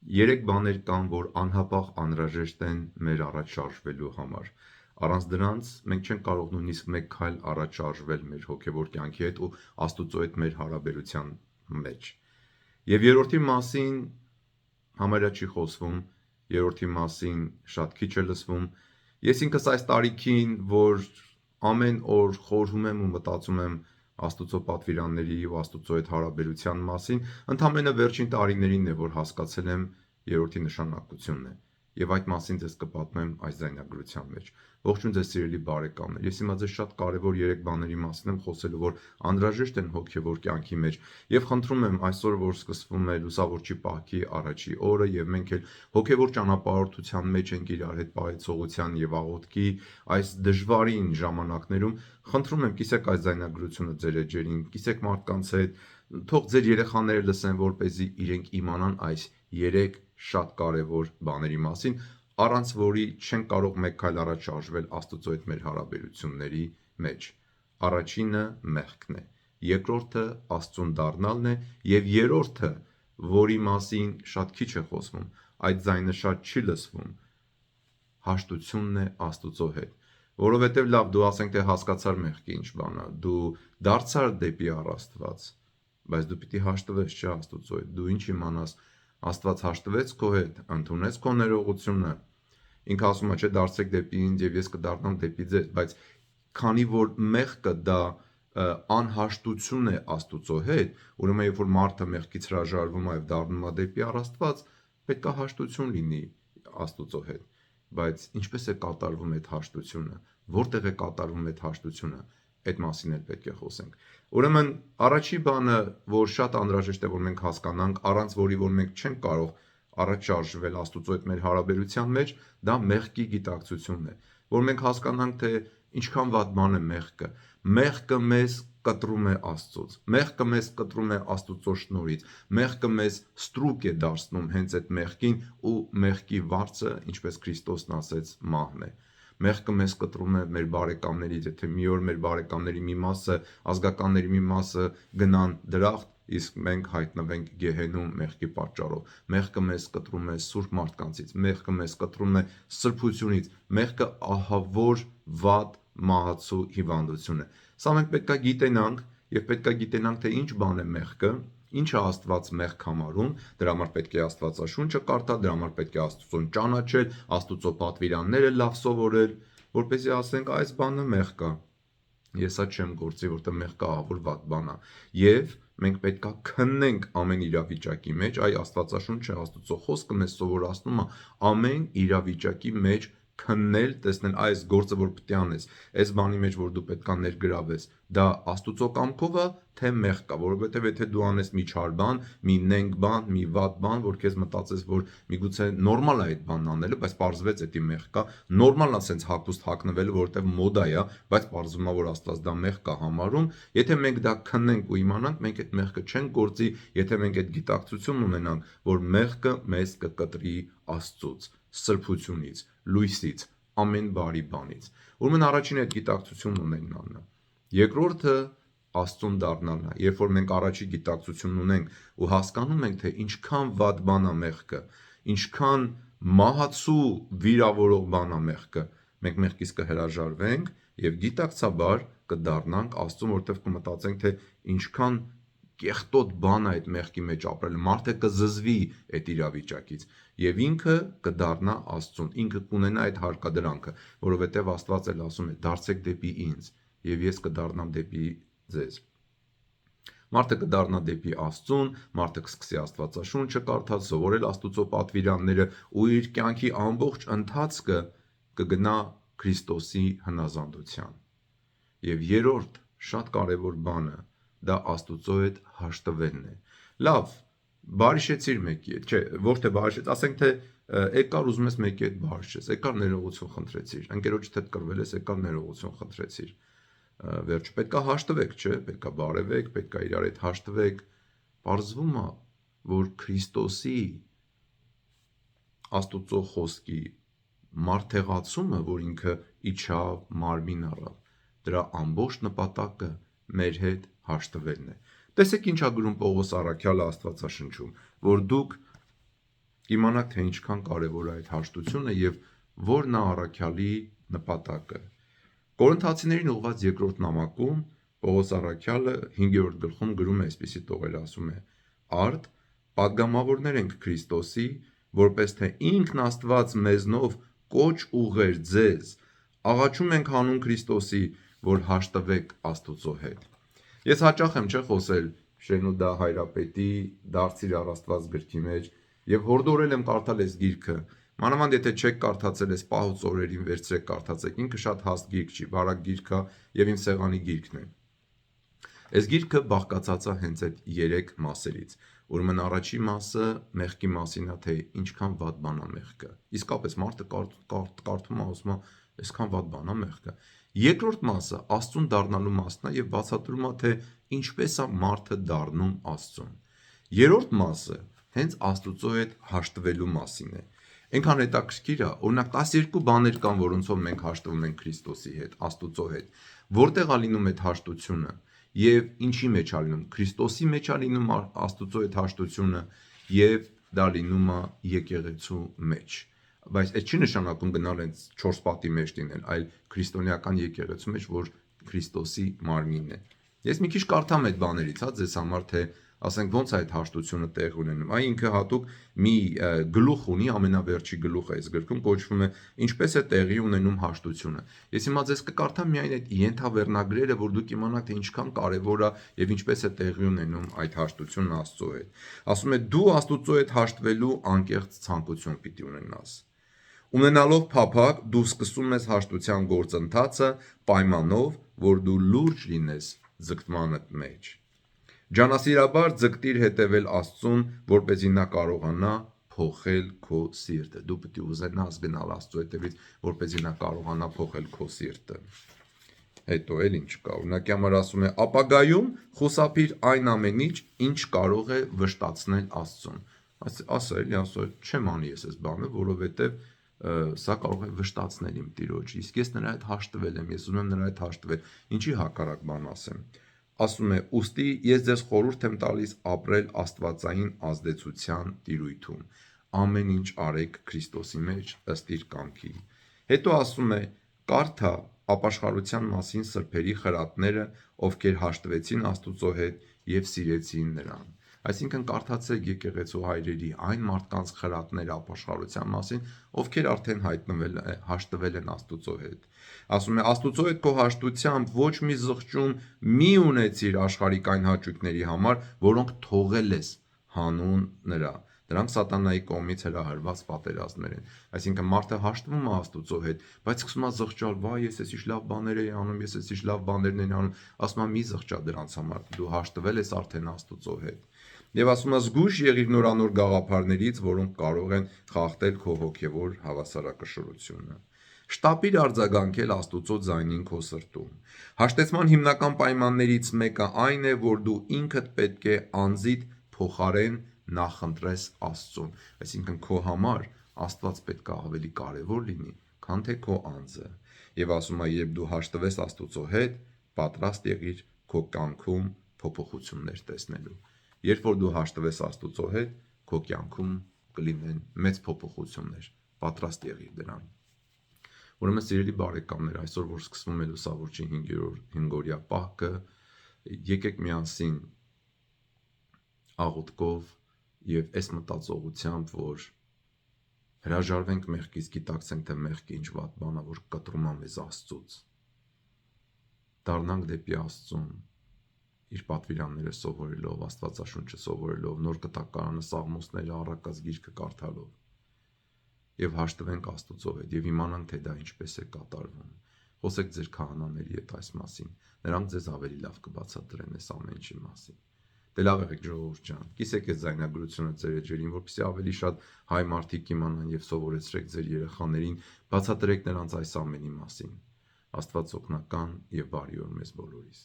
Երեք բաներ կան, որ անհապաղ անհրաժեշտ են մեր առաջ շարժվելու համար։ Առանց դրանց մենք չենք կարող նույնիսկ մեկ քայլ առաջ շարժվել մեր հոգևոր կյանքի հետ ու Աստծո հետ մեր հարաբերության մեջ։ Եվ երրորդի մասին համարյա չի խոսվում, երրորդի մասին շատ քիչ է լսվում։ Ես ինքս այս տարիքին, որ ամեն օր խորհում եմ ու մտածում եմ Աստծո պատվիրանների ու Աստծո հետ հարաբերության մասին, ընդամենը վերջին տարիներին է, որ հասկացել եմ երրորդի նշանակությունն է։ Եվ այդ մասին ձեզ կպատմեմ այս ձայնագրության մեջ։ Ողջույն ձեզ սիրելի բարեկամներ։ Ես հիմա ձեզ շատ կարևոր երեք բաների մասին եմ խոսելու, որ անհրաժեշտ են հոգևոր կյանքի մեջ, եւ խնդրում եմ այսօր, որ սկսվում է լուսավորչի պահքի առաջի օրը, եւ մենք էլ հոգևոր ճանապարհորդության մեջ ենք իրար հետ պահեցողության եւ աղոթքի այս դժվարին ժամանակներում, խնդրում եմ կիսեք այս ձայնագրությունը ձեր էջերին, կիսեք մարդկանց հետ, թող ձեր երեխաները լսեն, որպեսզի իրենք իմանան այս երեք շատ կարևոր բաների մասին, առանց որի չեն կարող մեկ քայլ առաջ շարժվել Աստծո հետ մեր հարաբերությունների մեջ։ Առաջինը մեղքն է, երկրորդը Աստծուն դառնալն է, եւ երրորդը, որի մասին շատ քիչ է խոսվում, այդ ձայնը շատ չի լսվում, հաշտությունն է Աստծո հետ։ Որովհետև լավ, դու ասենք թե հասկացար մեղքի ինչ բան է, դու դարձար դեպի առ Աստված, բայց դու պիտի հաշտվես չէ Աստծո հետ, դու ինչ իմանաս Աստված հաշտվեց քո հետ, ընդունեց քո ներողությունը։ Ինքը ասում է, չէ, դարձեք դեպի ինձ եւ ես կդառնամ դեպի ձեզ, բայց քանի որ մեղքը դա անհաշտություն է Աստծո հետ, ուրեմն երբ որ մարդը մեղքից հրաժարվում է եւ դառնում է դեպի առ Աստված, պետք է հաշտություն լինի Աստծո հետ։ Բայց ինչպես է կատարվում այդ հաշտությունը, որտեղ է կատարվում այդ հաշտությունը, այդ մասին էլ պետք է խոսենք։ Ուրեմն առաջի բանը, որ շատ անհրաժեշտ է, որ մենք հասկանանք, առանց որի որ մենք չենք կարող առաջ շարժվել Աստծո հետ մեր հարաբերության մեջ, դա մեղքի գիտակցությունն է, որ մենք հասկանանք, թե ինչքան վատ բան է մեղքը։ Մեղքը մեզ կտրում է Աստծուց, մեղքը մեզ կտրում է Աստծո շնորհից, մեղքը մեզ ստրուկ է դարձնում հենց այդ մեղքին, ու մեղքի վարձը, ինչպես Քրիստոսն ասեց, մահն է։ Մեղքը մեզ կտրում է մեր բարեկամներից, եթե մի օր մեր բարեկամների մի մասը, ազգականների մի մասը գնան դրախտ, իսկ մենք հայտնվենք գեհենում մեղքի պատճառով։ Մեղքը մեզ կտրում է սուրբ մարդկանցից, մեղքը մեզ կտրում է սրբությունից, մեղքը ահավոր վատ մահացու հիվանդություն է։ Սա մենք պետք է գիտենանք եւ պետք է գիտենանք, թե ինչ բան է մեղքը, ինչ է Աստված մեղք համարում, դրա համար պետք է Աստվածաշունչը կարդալ, դրա համար պետք է Աստծուն ճանաչել, Աստծո պատվիրանները լավ սովորել, որպեսզի ասենք այս բանը մեղք է։ Ես սա չեմ գործի, որտեղ մեղքը ահավոր վատ բան է։ Եվ մենք պետք է քննենք ամեն իրավիճակի մեջ, այ Աստվածաշունչը, Աստծո խոսքը մեզ սովորացնում է ամեն իրավիճակի մեջ քննել, տեսնել այս գործը, որ պետք է անես, այս բանի մեջ, որ դու պետք է ներգրավես, դա Աստծո կամքով է, թե մեղք կա, որովհետև եթե դու անես մի չար բան, մի նենգ բան, մի վատ բան, որ քեզ մտածես, որ միգուցե նորմալ է այդ բանն անելը, բայց պարզվեց դա մեղք կա, նորմալ է սենց հագուստ հագնվելը, որովհետև մոդա է, բայց պարզվում է, որ Աստված դա մեղք կա համարում, եթե մենք դա քննենք ու իմանանք, մենք այդ մեղքը չենք գործի, եթե մենք այդ գիտակցությունն ունենանք, որ մեղքը մեզ կկտրի Աստծուց, սրբությունից, լույսից, ամեն բարի բանից։ Ուրեմն առաջին այդ գիտակցությունն ունենալն է։ Երկրորդը Աստծուն դառնալն է։ Երբ որ մենք առաջի գիտակցությունն ունենք ու հասկանում ենք, թե ինչքան վատ բան է մեղքը, ինչքան մահացու վիրավորող բան է մեղքը, մենք մեղքից կհրաժարվենք եւ գիտակցաբար կդառնանք Աստծուն, որտեղ կմտածենք, թե ինչքան կեղտոտ բան է այդ մեղքի մեջ ապրել, մարդը կզզվի այդ իրավիճակից եւ ինքը կդառնա Աստծուն, ինքը կունենա այդ հարկադրանքը, որովհետեւ Աստված էլ ասում է. «Դարձեք դեպի ինձ, եւ ես կդառնամ դեպի ձեզ»։ Մարդը կդառնա դեպի Աստծուն, մարդը կսկսի Աստվածաշունչը կարդալ, սովորել Աստծո պատվիրանները ու իր կյանքի ամբողջ ընթացքը կգնա Քրիստոսի հնազանդության։ Եվ երրորդ շատ կարևոր բանը դա Աստծո հետ հաշտվելն է։ Լավ, բարիշեցիր մեկի հետ, չէ, ոչ թե բարիշեց, ասենք թե եկար ուզում ես մեկի հետ բարիշես, եկար ներողություն խնդրեցիր, ընկերոջդ հետ կռվել ես, եկար ներողություն խնդրեցիր։ Վերջ պետքա հաշտվեք, չէ, պետքա բարևեք, պետքա իրար հետ հաշտվեք։ Պարզվում է, որ Քրիստոսի Աստծո խոսքի մարդեղացումը, որ ինքը իջավ, մարմին առավ, դրա ամբողջ նպատակը մեր հետ հաշտվելն է։ Տեսեք ինչ է գրում Պողոս առաքյալը Աստվածաշնչում, որ դուք կիմանաք, թե ինչքան կարևոր է այդ հաշտությունը եւ որն է առաքյալի նպատակը։ Կորինթացիներին ուղղված երկրորդ նամակում Պողոս առաքյալը 5-րդ գլխում գրում է այսպիսի տողեր, ասում է. «Արդ պատգամավորներ ենք Քրիստոսի, որպես թե ինքն Աստված մեզնով կոչ ուղղեր ձեզ, աղաչում ենք հանուն Քրիստոսի, որ հաշտվեք Աստուծո հետ»։ Ես հաճախ եմ խոսել Շենուդա Հայրապետի «Դարձիր առ Աստված» գրքի մեջ եւ հորդորել եմ կարդալ այս գիրքը։ Մանավանդ եթե չեք կարդացել այս պահուց օրերին, վերցրեք կարդացեք, ինքը շատ հաստ գիրք չի, բարակ գիրք է եւ իմ սեղանի գիրքն է։ Այս գիրքը բաղկացած է հենց այդ 3 մասերից։ Ուրեմն առաջի մասը մեղքի մասին է, թե ինչքան վատ բան է մեղքը։ Իսկապես մարդը կարդում է, ասում է, այսքան վատ բան է մեղքը։ Երկրորդ մասը Աստծուն դառնալու մասն է եւ բացատրում է, թե ինչպես է մարդը դառնում Աստծուն։ Երրորդ մասը հենց Աստուծո հետ հաշտվելու մասին է։ Այնքան հետաքրքիր է, օրինակ 12 բաներ կան, որոնցով մենք հաշտվում ենք Քրիստոսի հետ, Աստուծո հետ։ Որտեղ է լինում այդ հաշտությունը եւ ինչի մեջ է լինում։ Քրիստոսի մեջ է լինում Աստուծո հետ հաշտությունը եւ դա լինում է եկեղեցու մեջ։ Բայց այդ չի նշանակում գնալ հենց 4 պատի մեջ լինել, այլ քրիստոնեական եկեղեցու մեջ, որ Քրիստոսի մարմինն է։ Ես մի քիչ կարդամ այդ բաներից, ձեզ համար, թե ասենք ոնց է այդ հաշտությունը տեղ ունենում։ Այն ինքը հատուկ մի գլուխ ունի, ամենավերջի գլուխը այս գրքում կոչվում է ինչպես է տեղի ունենում հաշտությունը։ Ես հիմա ձեզ կկարդամ միայն այդ ենթավեռնագրերը, որ դուք իմանաք, թե ինչքան կարևոր է եւ ինչպես է տեղի ունենում այդ հաշտությունն Աստծո հետ։ Ասում է դու Աստուծո հետ հաշտվելու անկեղծ ցանկություն պիտի ունենաս։ Ունենալով փափակ, դու սկսում ես հաշտության գործընթացը պայմանով, որ դու լուրջ լինես ձգտմանդ մեջ։ Ջանասիրաբար ձգտիր հետևել Աստծուն, որպեսզի նա կարողանա փոխել քո սիրտը։ Դու պետք է ուզենաս գնալ Աստծո հետևից, որպեսզի նա կարողանա փոխել քո սիրտը։ Հետո էլ ինչ կա։ Օրինակի համար ասում է. ապագայում խուսափիր այն ամենից, ինչ կարող է վշտացնել Աստծուն։ Ասել, չեմ անի ես այս բանը, որովհետև սա կարող է վշտացնել իմ Տիրոջ։ Իսկ ես նրա հետ հաշտվել եմ, ես ուզում եմ նրա հետ հաշտվել։ Ինչի հակառակ բան ասեմ։ Ասում է. ուստի ես ձեզ խորհուրդ եմ տալիս ապրել աստվածային ազդեցության տիրույթում։ Ամեն ինչ արեք Քրիստոսի մեջ ըստ իր կամքի։ Հետո ասում է. կարդա ապաշխարության մասին սրբերի խրատները, ովքեր հաշտվեցին Աստուծո հետ եւ սիրեցին նրան։ Այսինքն կարդացեք եկեղեցու հայրերի այն մարդկանց խրատները ապաշխարության մասին, ովքեր արդեն հաշտվել են Աստուծո հետ։ Ասում է. Աստուծո հետ քո հաշտությամբ ոչ մի զղջում մի ունեցիր աշխարհիկային հաճույքների համար, որոնք թողել ես հանուն նրա։ Դրանք սատանայի կողմից հրահրված պատերազմներ են։ Այսինքն մարդը հաշտվում է Աստուծո հետ, բայց սկսում է զղջալ, վայ, ես էս ինչ լավ բաներ եմ անում, ես էս ինչ լավ բաներն եմ անում, ասում է մի զղջա դրանց համար, դու հաշտվել ես արդեն Աստուծո հետ։ Եվ ասում է զգույշ եղիր նորանոր գաղափարներից, որոնք կարող են խախտել քո հոգևոր հավասարակշռությունը։ Շտապիր արձագանքել Աստուծո ձայնին քո սրտում։ Հաշտեցման հիմնական պայմաններից մեկը այն է, որ դու ինքդ պետք է անձիդ փոխարեն նախընտրես Աստծուն։ Այսինքն քո համար Աստված պետք է ավելի կարևոր լինի, քան թե քո անձը։ Եվ ասում է, երբ դու հաշտվես Աստուծո հետ, պատրաստ եղիր քո կյանքում փոփոխություններ տեսնելու։ Երբ որ դու հաշտվես Աստուծո հետ, քո կյանքում կլինեն մեծ փոփոխություններ։ Պատրաստ եղիր դրան։ Ուրեմն սիրելի բարեկամներ, այսօր որ սկսվում է լուսավորչի 5-օրյա պահքը, եկեք միասին աղոթքով եւ այս մտածողությամբ, որ հրաժարվենք մեղքից, գիտակցենք, թե մեղքը ինչ վատ բան է, որ կտրում է մեզ Աստծուց։ Դառնանք դեպի Աստծուն, իր պատվիրանները սովորելով, Աստվածաշունչը սովորելով, նոր կտակարանը, Սաղմոսները, առակած գիրքը կարդալով եւ հաշտվենք Աստուծո հետ եւ իմանանք, թե դա ինչպես է կատարվում։ Խոսեք ձեր քահանաների հետ այս մասին, նրանք ձեզ ավելի լավ կբացատրեն այս ամեն ինչի մասին։ Դե լավ եղեք ժողովուրդ ջան, կիսեք այս ձայնագրությունը ձեր էջերին, որպեսզի ավելի շատ հայ մարդիկ իմանան եւ սովորեցրեք ձեր երեխաներին, բացատրեք նրանց այս ամենի մասին։ Աստված օգնական եւ բարի օր մեզ բոլորիս։